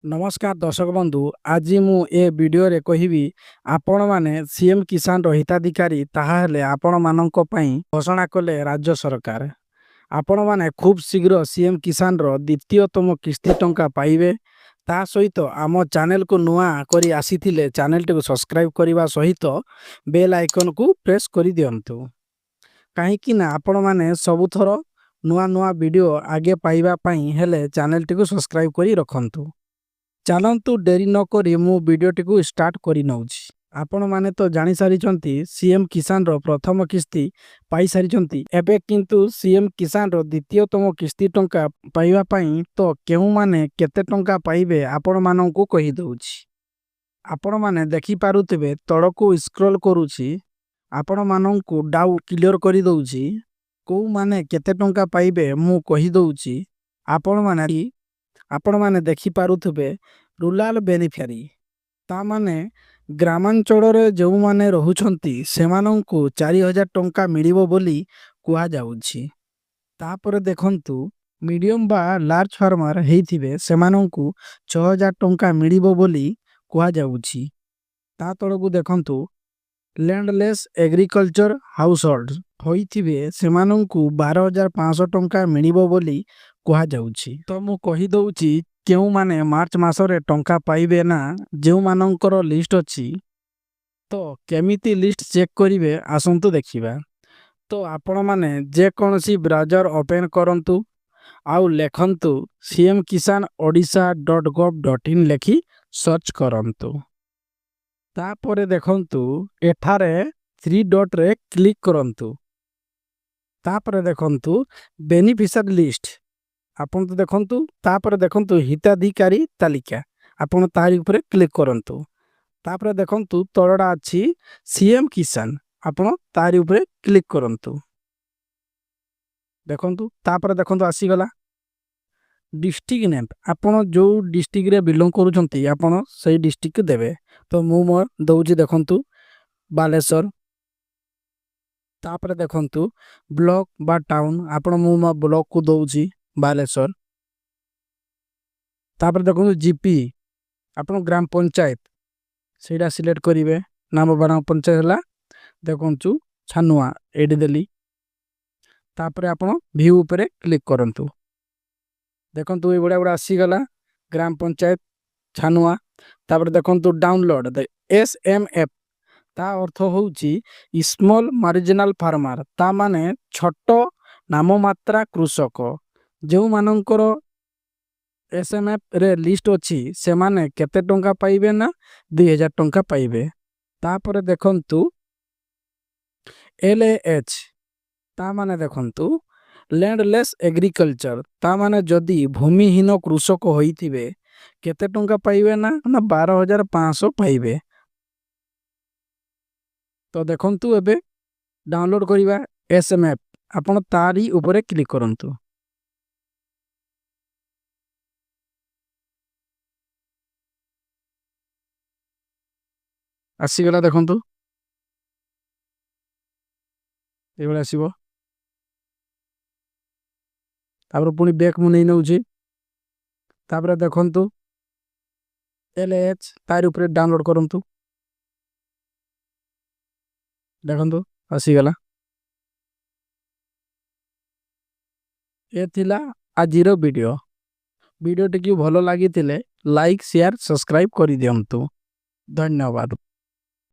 नमस्कार दर्शक बंधु आज मु ए वीडियो रे कहिबी आपण माने सीएम किसान रो हिताधिकारी ताहा हेले आपण मानक पई घोषणा कले राज्य सरकार। आपण माने खूब शीघ्र सीएम किसान रो द्वितीयतम किस्ती टंका पाइबे। ता सहित आम चैनल को नुआ करी आसीथिले चैनल टी को सब्सक्राइब करबा सहित बेल आइकन को प्रेस करी दियंतु। काहे कि ना आपण माने सब थरो नुआ नुआ वीडियो आगे पाइबा पई हेले चैनल टी को सब्सक्राइब करी रखंतु। चलतु डेरी नक मु भिडटी को स्टार्ट कर नौछि। आपण माने तो जानी सारी सीएम किसान रो प्रथम किस्ती पाई सारी एबे किंतु सीएम किसान रो द्वितीयतम किस्ती टंका पाइबा पई तो केउ माने केते टंका पाइबे आपण मानन को कहि दउछि। आपण माने देखि पारुथिबे तळको स्क्रॉल करूछि। आपण मानन को डाउट क्लियर करि दउछि। को माने केते टंका पाइबे मु कहि दउछि। आपण माने देखि पारुथिबे रूरल बेनिफिशियरी ता माने ग्रामांचल रे जो माने रहुछंती सेमानंकु 4000 टंका मिलिबो बोली कुआ जाउछि। तापर देखंतु मीडियम बा लार्ज फार्मर हेइथिबे सेमानंकु 6000 टंका मिलिबो बोली कुआ जाउछि। ता तळकु देखंतु लैंडलेस एग्रीकल्चर हाउसहोल्ड होइथिबे सेमानंकु 12500 टंका मिलिबो बोली कुआ जाउछि। तो मु कहि दउछि केउ माने मार्च मासरे टंका पाइबे ना जेउ मानंकर लिस्ट अछि। तो केमिति लिस्ट चेक करिवे आसंतु देखिबा। तो आपण माने जे कोनसी ब्राउजर ओपन करंतु आउ लेखंतु cmkisanodisha.gov.in लेखि सर्च करंतु। तापरे देखंतु एठारे 3 डॉट रे क्लिक करंतु। तापरे देखंतु बेनिफिशियरी लिस्ट आपण तो देखंतु। तापरे देखंतु हिताधिकारी तालिका आपण तारि ऊपर क्लिक करंतु। तापरे देखंतु तळडा अछि सीएम किसान आपण तारि ऊपर क्लिक करंतु। देखंतु तापरे देखंतु आसी गला डिस्ट्रिक्ट नेम आपण जो डिस्ट्रिक्ट रे बिलोंग करूछंती आपण सही डिस्ट्रिक्ट देबे। तो मु मोर दउजी देखंतु बालेश्वर। तापरे देखंतु ब्लॉक बा टाउन आपण मु मा ब्लॉक को दउजी बालेश्वर। तापर देखो जीपी आपण ग्राम पंचायत सेटा सिलेक्ट करिवे। नाम ग्राम पंचायत हला देखंतु छानुआ एडी देली। तापर आपण व्यू ऊपर क्लिक करंतु। देखंतु ए बडा बडा आसी गला ग्राम पंचायत छानुआ। तापर देखंतु डाउनलोड द एसएमएफ ता अर्थ होउची स्मॉल मार्जिनल फार्मर ता माने छोटो नाममात्रा कृषक जो मानंकर एसएमएफ रे लिस्ट अछि से माने केते टंका पाइबे ना 2000 टंका पाइबे। तापर देखंतु एलएएच ता माने देखंतु लैंडलेस एग्रीकल्चर ता माने जदी भूमिहीन कृषक होइथिबे केते टंका पाइबे ना 12500 पाइबे। तो देखंतु एबे डाउनलोड करिवा एसएमएफ आपण तारी ऊपर क्लिक करंतु। आसी गला देखंतु ए बडा आसीबो। तापर पुनी बैक मु नै नउची। तापर देखंतु एलएच तार ऊपर डाउनलोड करंतु। देखंतु आसी गला। ए थिला आजिरो वीडियो। वीडियो टी की भलो लागि थिले लाइक शेयर सब्सक्राइब करि दियंतु। धन्यवाद।